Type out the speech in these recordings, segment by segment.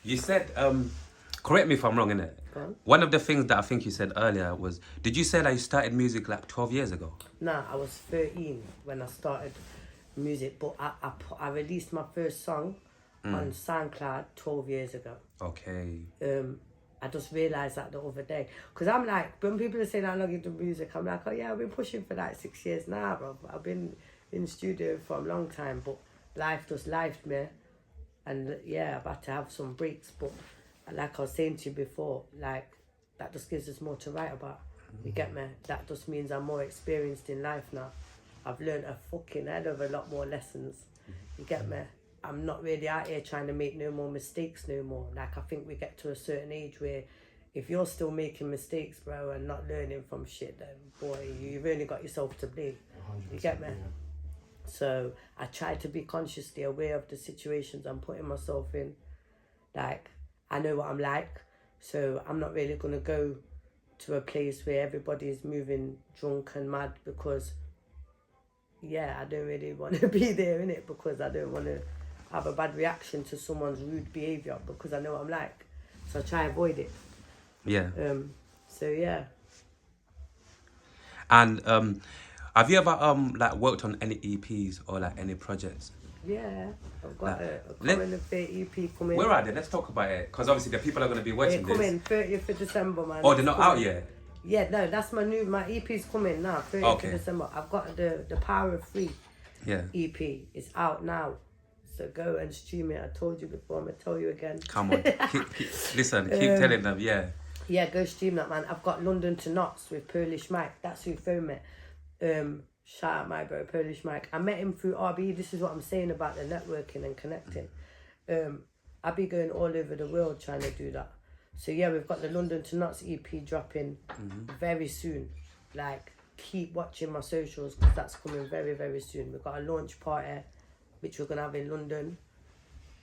You said, correct me if I'm wrong, innit? One of the things that I think you said earlier was, did you say that you started music like 12 years ago? Nah, I was 13 when I started music, but I released my first song on SoundCloud 12 years ago. Okay. I just realised that the other day. Because I'm like, when people are saying how long you do music, I'm like, oh yeah, I've been pushing for like 6 years now, bro. I've been in the studio for a long time, but life just lifed me. And yeah, I've had to have some breaks, but like I was saying to you before, like, that just gives us more to write about. You get me? That just means I'm more experienced in life now. I've learned a fucking hell of a lot more lessons. You get me? I'm not really out here trying to make no more mistakes no more. Like, I think we get to a certain age where if you're still making mistakes, bro, and not learning from shit, then boy, you've only got yourself to blame. You get me? Yeah. So I try to be consciously aware of the situations I'm putting myself in. Like, I know what I'm like, so I'm not really going to go to a place where everybody is moving drunk and mad because, yeah, I don't really want to be there, innit? Because I don't want to have a bad reaction to someone's rude behaviour because I know what I'm like. So I try to avoid it. Yeah. So, yeah. And have you ever like worked on any EPs or like any projects? Yeah, I've got Like, a current affair EP coming. Where are they? Let's talk about it. Because obviously the people are going to be watching They're this. coming 30th of December, man. Oh, they're not out yet? Yeah, no, that's my EP's coming now, 30th of December. I've got the Power of Free EP. It's out now. So go and stream it. I told you before, I'm going to tell you again. Come on, listen, keep telling them, yeah. Yeah, go stream that, man. I've got London to Knots with Polish Mike. That's who phoned me. Shout out my bro, Polish Mike. I met him through RB. This is what I'm saying about the networking and connecting. I be going all over the world trying to do that. So yeah, we've got the London to Knots EP dropping very soon. Like, keep watching my socials because that's coming very, very soon. We've got a launch party, which we're going to have in London.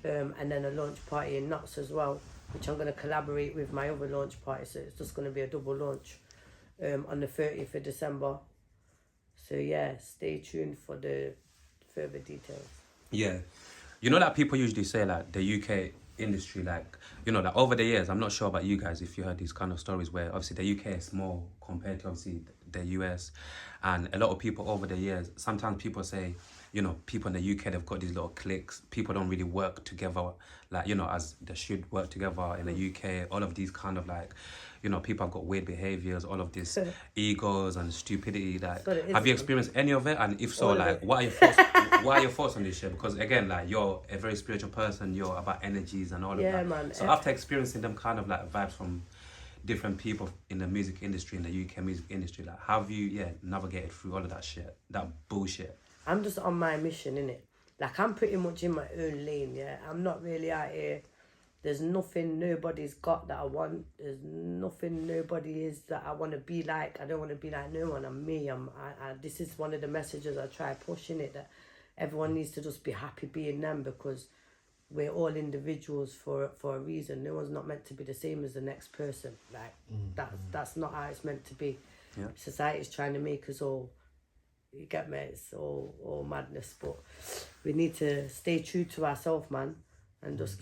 And then a launch party in Knots as well, which I'm going to collaborate with my other launch party. So it's just going to be a double launch on the 30th of December. So yeah, stay tuned for the further details. Yeah. You know that people usually say like the UK industry, like, you know, that over the years, I'm not sure about you guys if you heard these kind of stories where obviously the UK is small compared to obviously the US, and a lot of people over the years, sometimes people say, you know, people in the UK, they've got these little cliques, people don't really work together, like, you know, as they should work together in the UK, all of these kind of like, you know, people have got weird behaviours, all of this egos and stupidity. Like, have you experienced any of it? And if so, like, what are your thoughts? What are your thoughts on this shit? Because again, like, you're a very spiritual person. You're about energies and all of that. Yeah, man. So after experiencing them kind of like vibes from different people in the music industry, in the UK music industry, like, how have you navigated through all of that shit, that bullshit? I'm just on my mission, innit? Like, I'm pretty much in my own lane. Yeah, I'm not really out here. There's nothing nobody's got that I want. There's nothing nobody is that I want to be like. I don't want to be like no one. I'm me. This is one of the messages I try pushing it, that everyone needs to just be happy being them, because we're all individuals for a reason. No one's not meant to be the same as the next person. Like, that's not how it's meant to be. Yeah. Society's trying to make us all, you get me, it's all madness. But we need to stay true to ourselves, man, and just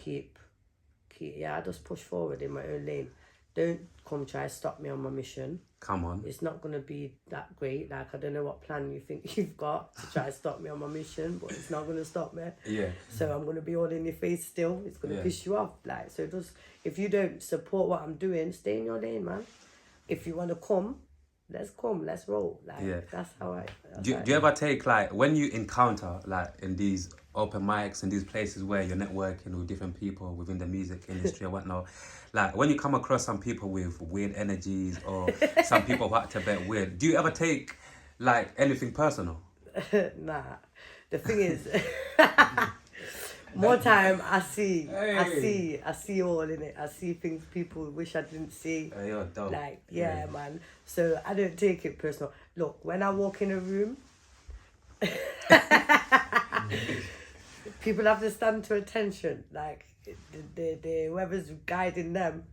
I just push forward in my own lane. Don't come try to stop me on my mission. Come on. It's not going to be that great. Like, I don't know what plan you think you've got to try to stop me on my mission, but it's not going to stop me. Yeah. So I'm going to be all in your face still. It's going to piss you off. Like, so just, if you don't support what I'm doing, stay in your lane, man. If you want to come, let's roll. Like, that's how I... Do you ever take, like, when you encounter, like, in these open mics and these places where you're networking with different people within the music industry or whatnot, like, when you come across some people with weird energies or some people who act a bit weird, do you ever take, like, anything personal? Nah. The thing is... more time I see all in it. I see things people wish I didn't see. You're dope. Like, yeah, man. So I don't take it personal. Look, when I walk in a room, people have to stand to attention. Like, the whoever's guiding them,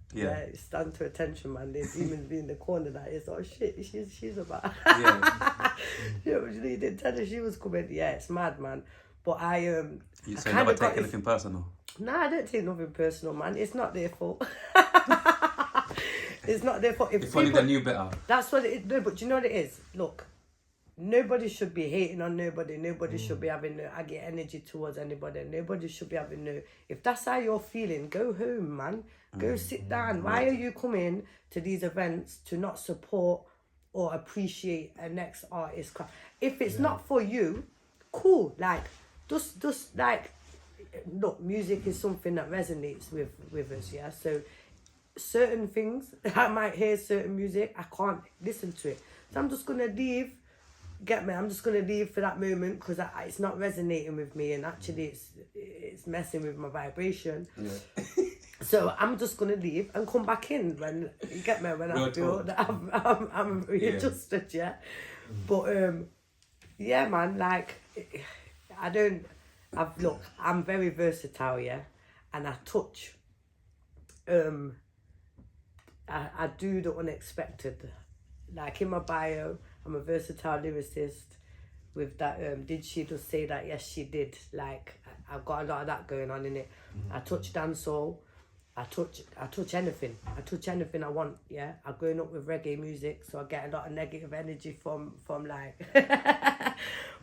stand to attention, man. There's demons be in the corner that is, oh shit, she's about. You didn't tell her she was coming. Yeah, it's mad, man. But You say never take anything personal? Nah, I don't take nothing personal, man. It's not their fault. It's not their fault. If only they knew better. That's what it is. No, but do you know what it is? Look, nobody should be hating on nobody. Nobody should be having no aggy energy towards anybody. Nobody should be having no... If that's how you're feeling, go home, man. Go sit down. Why are you coming to these events to not support or appreciate a next artist? If it's not for you, cool. Like, just like... Look, music is something that resonates with us, yeah? So, certain things, I might hear certain music, I can't listen to it. So I'm just going to leave, get me, I'm just going to leave for that moment because it's not resonating with me and actually it's messing with my vibration. Yeah. So I'm just going to leave and come back in when, you get me, when I feel that I'm readjusted, yeah? But, yeah, man, like, look, I'm very versatile, yeah? And I touch, I do the unexpected. Like in my bio, I'm a versatile lyricist. With that, did she just say that? Yes, she did. Like, I've got a lot of that going on in it. I touch dancehall. I touch anything. I touch anything I want, yeah? I've grown up with reggae music, so I get a lot of negative energy from like...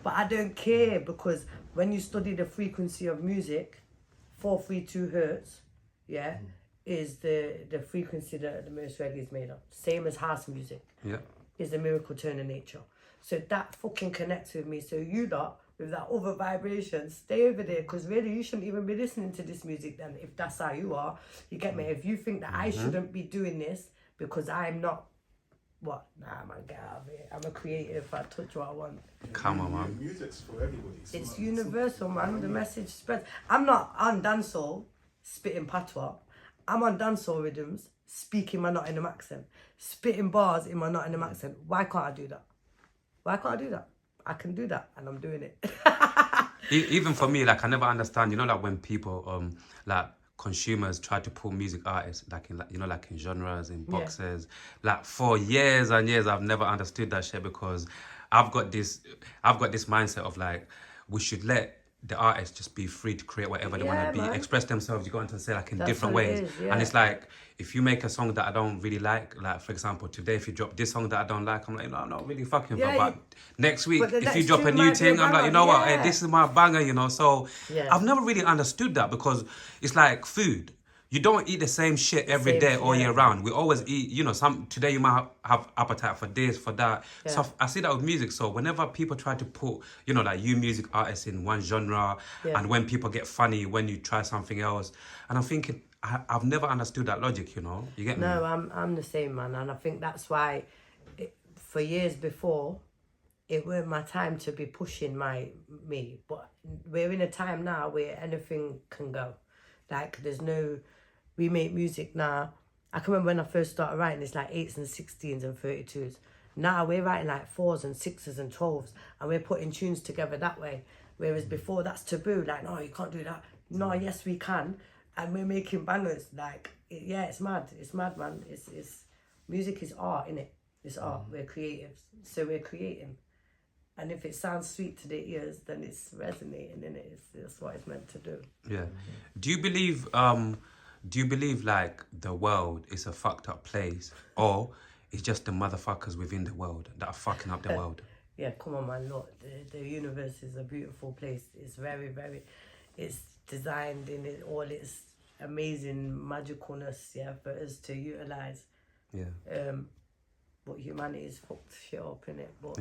But I don't care because when you study the frequency of music, 432 hertz, yeah, is the frequency that the most reggae is made of. Same as house music. Yeah. Is the miracle turn of nature. So that fucking connects with me. So you lot, with that other vibration, stay over there because really you shouldn't even be listening to this music then if that's how you are. You get me? If you think that I shouldn't be doing this because I'm not... What? Nah, man, get out of here. I'm a creative. I touch what I want. Come on, man. Music's for everybody. It's universal, man. The message spreads. I'm not on dancehall spitting patois. I'm on dancehall rhythms speaking my Nottingham accent. Spitting bars in my Nottingham accent. Why can't I do that? Why can't I do that? I can do that and I'm doing it. Even for me, like, I never understand, you know, like when people, like, consumers try to pull music artists like in, like, you know, like in genres, in boxes. Like for years and years I've never understood that shit because I've got this mindset of like we should let the artists just be free to create whatever they want to be, express themselves. You got to say like in different ways. And it's like if you make a song that I don't really like for example today if you drop this song that I don't like, I'm like, no, I'm not really fucking but next week if you drop a new thing, I'm like, you know what, hey, this is my banger, you know. So I've never really understood that because it's like food. You don't eat the same shit every day all year round. We always eat, you know, today you might have appetite for this, for that. So I see that with music. So whenever people try to put, you know, like you music artists in one genre and when people get funny when you try something else. And I'm thinking, I've never understood that logic, you know. You get me? No, I'm the same, man. And I think that's why for years before, it weren't my time to be pushing me. But we're in a time now where anything can go. Like, there's no... We make music now. I can remember when I first started writing, it's like 8s and 16s and 32s. Now we're writing like 4s and 6s and 12s and we're putting tunes together that way. Whereas before that's taboo, like, no, you can't do that. No, yes, we can. And we're making bangers. Like, it's mad. It's mad, man. It's music is art, innit? It's art. We're creatives. So we're creating. And if it sounds sweet to the ears, then it's resonating, innit? That's what it's meant to do. Yeah. Do you believe like the world is a fucked up place or it's just the motherfuckers within the world that are fucking up the world? Yeah, come on, man. Look, the universe is a beautiful place. It's very, very... It's designed in all its amazing magicalness, yeah, for us to utilise. Yeah. But humanity's fucked shit up, innit? But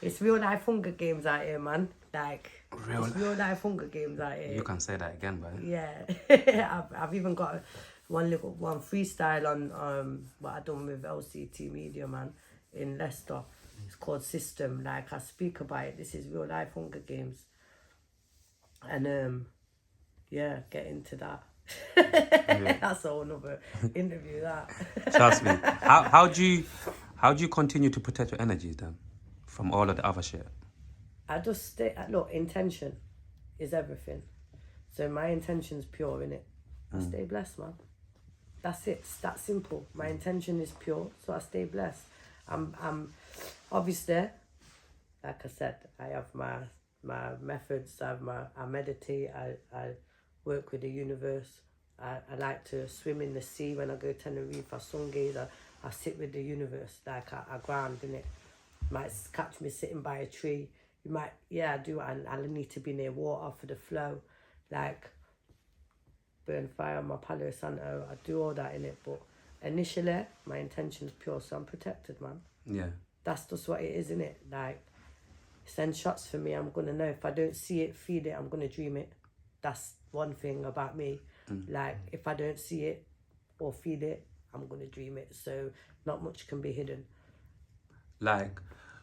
it's real life Hunger Games out here, man. Like, real life Hunger Games out here. You can say that again, man. Yeah. I've even got one freestyle on what I done with LCT Media, man, in Leicester. It's called System. Like, I speak about it. This is real life Hunger Games. And get into that. That's a whole nother interview, that. Trust me. How do you continue to protect your energies then from all of the other shit? I just stay... Look, intention is everything. So my intention's pure, innit? I stay blessed, man. That's it. It's that simple. My intention is pure, so I stay blessed. I'm obviously, like I said, I have my methods. I meditate. I work with the universe. I like to swim in the sea when I go to Tenerife. I sungaze. I sit with the universe. Like I ground in it. You might catch me sitting by a tree. You might, I do. I need to be near water for the flow. Like burn fire on my Palo Santo. I do all that in it. But initially, my intention's pure, so I'm protected, man. Yeah. That's just what it is, isn't it? Like, send shots for me, I'm gonna know. If I don't see it, feel it, I'm gonna dream it. That's one thing about me. Like, if I don't see it or feel it, I'm gonna dream it. So not much can be hidden. Like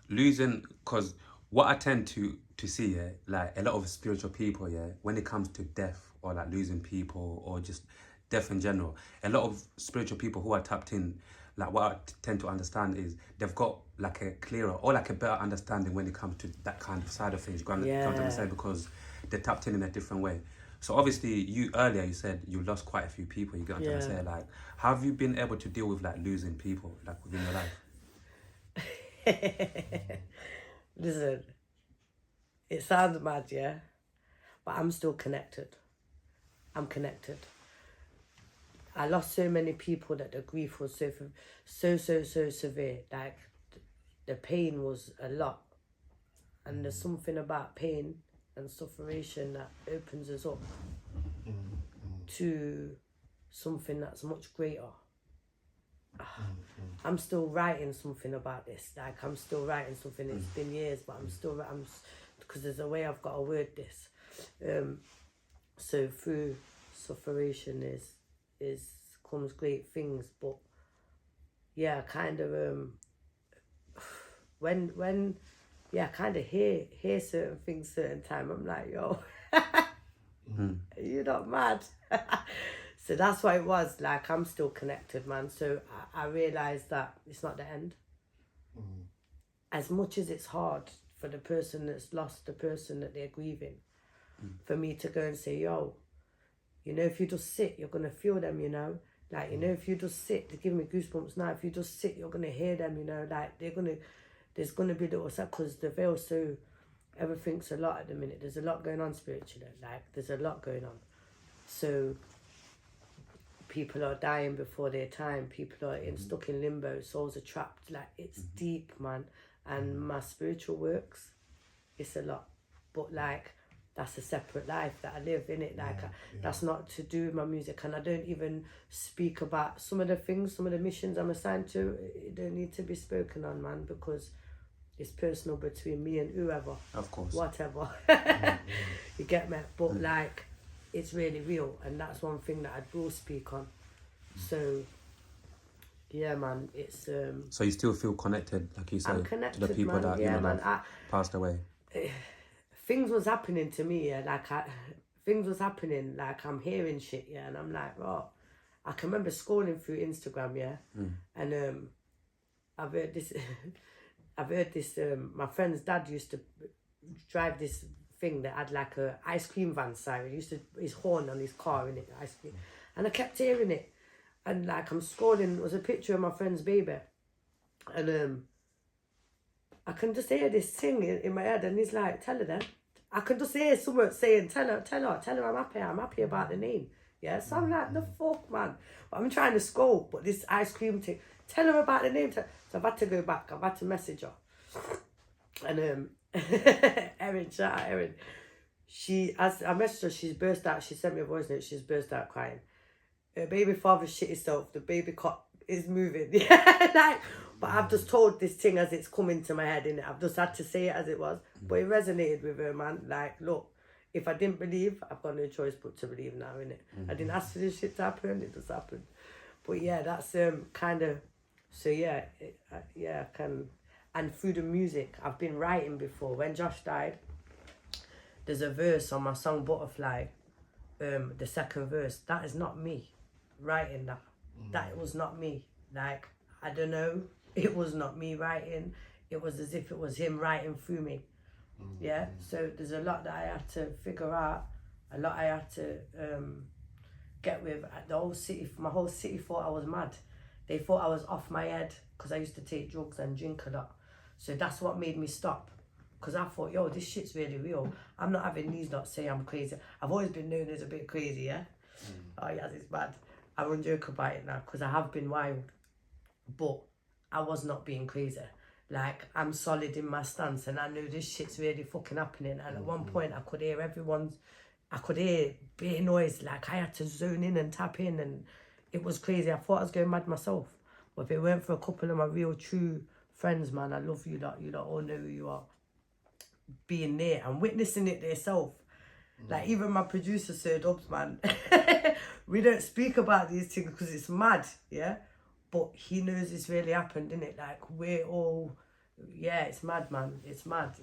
losing, because what I tend to see, yeah, like a lot of spiritual people, yeah, when it comes to death or like losing people or just death in general, a lot of spiritual people who are tapped in, like what I tend to understand is they've got like a clearer or like a better understanding when it comes to that kind of side of things. You can't understand because they're tapped in a different way. So obviously, you earlier you said you lost quite a few people. You got to say, like, how have you been able to deal with like losing people like within your life? Listen, it sounds mad, yeah, but I'm still connected. I'm connected. I lost so many people that the grief was so severe. Like the pain was a lot, and there's something about pain and sufferation that opens us up to something that's much greater. I'm still writing something about this. Like I'm still writing something. It's been years, but I'm because there's a way I've got to word this. So through sufferation is comes great things, but yeah, kind of when I kind of hear certain things certain time, I'm like, yo, you're not mad. So that's what it was. Like, I'm still connected, man. So I realised that it's not the end. As much as it's hard for the person that's lost the person that they're grieving, for me to go and say, yo, you know, if you just sit, you're going to feel them, you know. Like, you know, if you just sit, they give me goosebumps now. If you just sit, you're going to hear them, you know. Like, there's going to be little stuff, because the veil's so, everything's a lot at the minute. There's a lot going on spiritually. Like, there's a lot going on. So people are dying before their time. People are stuck in limbo. Souls are trapped. Like, it's deep, man. And my spiritual works, it's a lot. But, like, that's a separate life that I live in it. Like, that's not to do with my music. And I don't even speak about some of the things, some of the missions I'm assigned to. It don't need to be spoken on, man, because it's personal between me and whoever. Of course. Whatever. You get me? But, like, it's really real. And that's one thing that I will speak on. So, yeah, man, it's... So you still feel connected, like you say, to the people, man, that, you know, that passed away? Things was happening to me, yeah, like things was happening, like I'm hearing shit, yeah, and I'm like, oh, I can remember scrolling through Instagram, yeah, and I've heard this, my friend's dad used to drive this thing that had like a ice cream van siren. He used to, his horn on his car, in it, ice cream, and I kept hearing it, and like I'm scrolling, it was a picture of my friend's baby, and I can just hear this thing in my head, and he's like, tell her then. I can just hear someone saying, tell her I'm happy about the name. Yeah, so I'm like, the fuck, man. But I'm trying to scroll, but this ice cream thing, tell her about the name. So I've had to go back, I've had to message her. And Erin, shout out Erin. As I messaged her, she's burst out, she sent me a voice note, she's burst out crying. Her baby father shit himself, the baby cot is moving. Yeah, like, but I've just told this thing as it's come into my head, innit? I've just had to say it as it was. But it resonated with her, man. Like, look, if I didn't believe, I've got no choice but to believe now, innit? I didn't ask for this shit to happen, it just happened. But yeah, that's kind of, so yeah, I can, and through the music, I've been writing before. When Josh died, there's a verse on my song Butterfly, the second verse, that is not me writing that. That was not me. Like, I don't know, it was not me writing. It was as if it was him writing through me. Yeah, so there's a lot that I had to figure out, a lot I had to get with. My whole city thought I was mad. They thought I was off my head because I used to take drugs and drink a lot. So that's what made me stop. Because I thought, yo, this shit's really real. I'm not having these not say I'm crazy. I've always been known as a bit crazy, yeah? Oh, yeah, it's bad. I won't joke about it now because I have been wild. But I was not being crazy. Like, I'm solid in my stance and I know this shit's really fucking happening. And at one point, I could hear bare noise. Like, I had to zone in and tap in and it was crazy. I thought I was going mad myself. But if it weren't for a couple of my real true friends, man, I love you lot. You lot all know who you are. Being there and witnessing it themselves. Like, even my producer, Sir Dubs, man, we don't speak about these things because it's mad, yeah? But he knows it's really happened, innit? Like, we're all, yeah, it's mad, man. It's mad.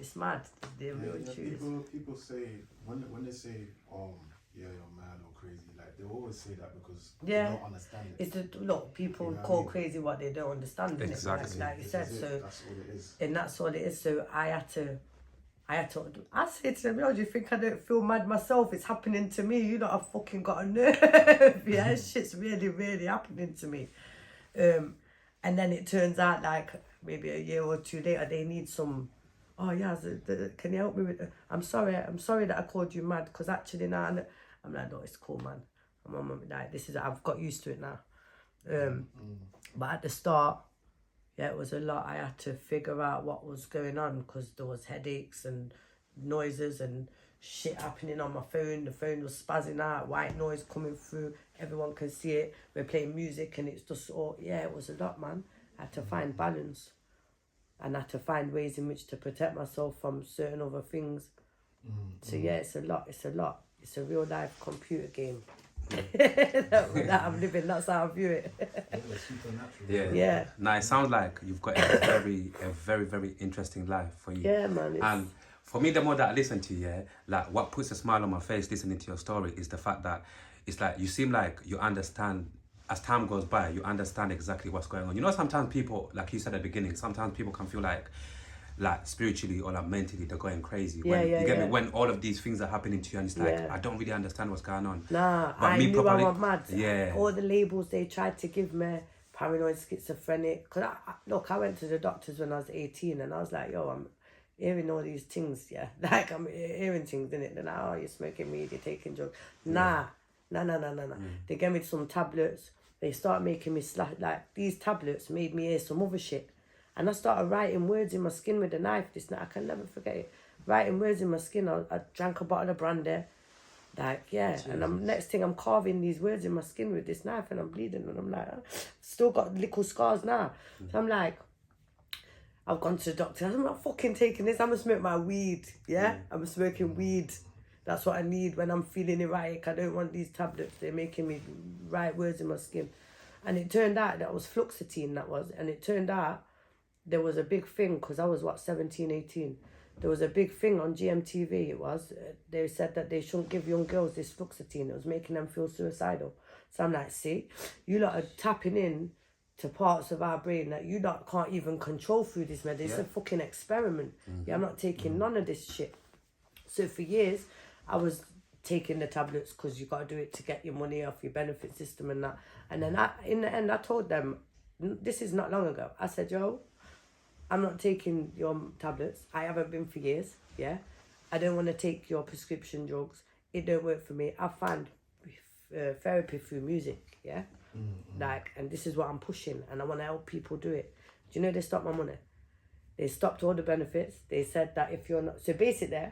The real truth. People say, when they say, yeah, you're mad or crazy, like, they always say that because they don't understand it. Look, people call crazy what they don't understand, innit? Exactly. Like you said, so. That's all it is. And that's all it is. So I say to them, yo, do you think I don't feel mad myself? It's happening to me. You know, I've fucking got a nerve. Yeah, shit's really, really happening to me. And then it turns out, like, maybe a year or two later, they need some, oh, yeah, can you help me with I'm sorry that I called you mad, because actually now, I'm like, no, it's cool, man. I'm like, I've got used to it now. But at the start, yeah, it was a lot. I had to figure out what was going on because there was headaches and noises and shit happening on my phone. The phone was spazzing out, white noise coming through. Everyone can see it. We're playing music and it's just all, yeah, it was a lot, man. I had to find balance and I had to find ways in which to protect myself from certain other things. So yeah, it's a lot. It's a real life computer game. that I'm living, that's how I view it. Yeah. Now it sounds like you've got a very, very interesting life for you. Yeah, man. And for me, the more that I listen to you, like what puts a smile on my face listening to your story is the fact that it's like you seem like you understand, as time goes by, you understand exactly what's going on. You know, sometimes people, like you said at the beginning, sometimes people can feel like spiritually or like mentally they're going crazy. You get me? When all of these things are happening to you and it's like, I don't really understand what's going on. Nah, but I knew I was mad. Yeah. All the labels they tried to give me, paranoid, schizophrenic. Because I went to the doctors when I was 18 and I was like, yo, I'm hearing all these things, yeah. Like, I'm hearing things, innit? They're like, oh, you're smoking weed, you're taking drugs. Nah. They gave me some tablets. They started making me like, these tablets made me hear some other shit. And I started writing words in my skin with a knife. This night, I can never forget it. Writing words in my skin. I drank a bottle of brandy. Like, yeah. Jesus. And next thing, I'm carving these words in my skin with this knife and I'm bleeding. And I'm like, still got little scars now. So I'm like, I've gone to the doctor. I'm not fucking taking this. I'm going to smoke my weed. Yeah? I'm smoking weed. That's what I need when I'm feeling erratic. I don't want these tablets. They're making me write words in my skin. And it turned out that was fluoxetine, And it turned out there was a big thing, because I was, 17, 18. There was a big thing on GMTV, it was. They said that they shouldn't give young girls this fluoxetine. It was making them feel suicidal. So I'm like, see, you lot are tapping in to parts of our brain that you lot can't even control through this medicine. It's a fucking experiment. Yeah, I'm not taking none of this shit. So for years, I was taking the tablets because you got to do it to get your money off your benefit system and that. And then in the end, I told them, this is not long ago. I said, yo, I'm not taking your tablets. I haven't been for years, yeah? I don't want to take your prescription drugs. It don't work for me. I find therapy through music, yeah? Like, and this is what I'm pushing, and I want to help people do it. Do you know they stopped my money? They stopped all the benefits. They said that if you're not... So basically,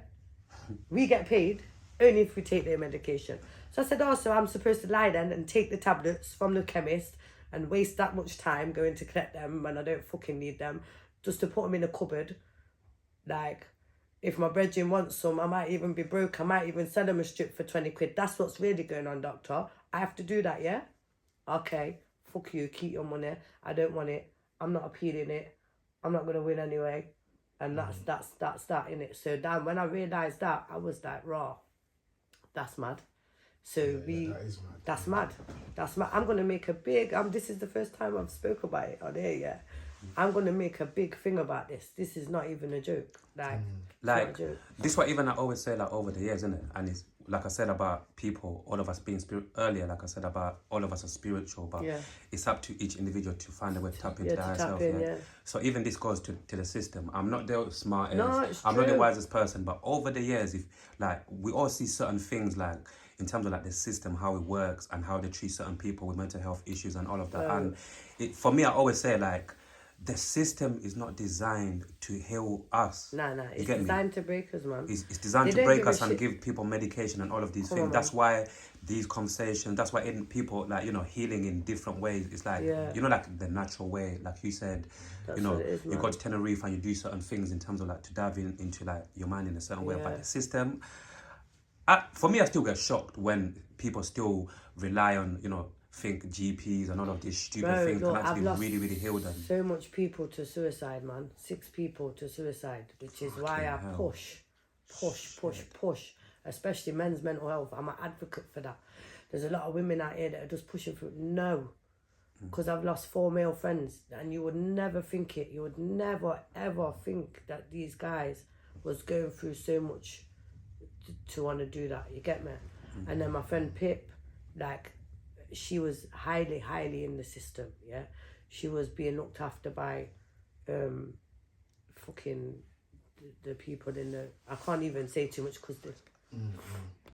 we get paid only if we take their medication. So I said, oh, so I'm supposed to lie then and take the tablets from the chemist and waste that much time going to collect them when I don't fucking need them, just to put them in a cupboard. Like, if my brethren wants some, I might even be broke. I might even sell them a strip for 20 quid. That's what's really going on, doctor. I have to do that, yeah? Okay, fuck you, keep your money. I don't want it. I'm not appealing it. I'm not going to win anyway. And that's that, innit? So then when I realised that, I was like, raw. That's mad. So that's mad. I'm going to make a big, this is the first time I've spoke about it on here, yeah? I'm going to make a big thing about this. This is not even a joke. Like, this is what even I always say, like, over the years, isn't it? And it's like I said about people, all of us being earlier, like I said about all of us are spiritual, but it's up to each individual to find a way to tap into the higher self. So even this goes to the system. I'm not the smartest, I'm not the wisest person, but over the years, if like we all see certain things like in terms of like the system, how it works and how they treat certain people with mental health issues and all of that. And for me, I always say like, the system is not designed to heal us. No, it's designed to break us, man. It's designed to break us and give people medication and all of these things. That's why these conversations, that's why in people, like, you know, healing in different ways. It's like, you know, like the natural way, like you said, you know, you go to Tenerife and you do certain things in terms of like to dive into like your mind in a certain way. But the system, for me, I still get shocked when people still rely on, you know, think GPs and all of these stupid things can actually really heal them. So much people to suicide, man. 6 people to suicide, which is why I push, especially men's mental health. I'm an advocate for that. There's a lot of women out here that are just pushing through. No, because I've lost 4 male friends, and you would never think it. You would never ever think that these guys was going through so much to want to do that. You get me? And then my friend Pip, like, she was highly in the system, yeah. She was being looked after by fucking the people in the, I can't even say too much because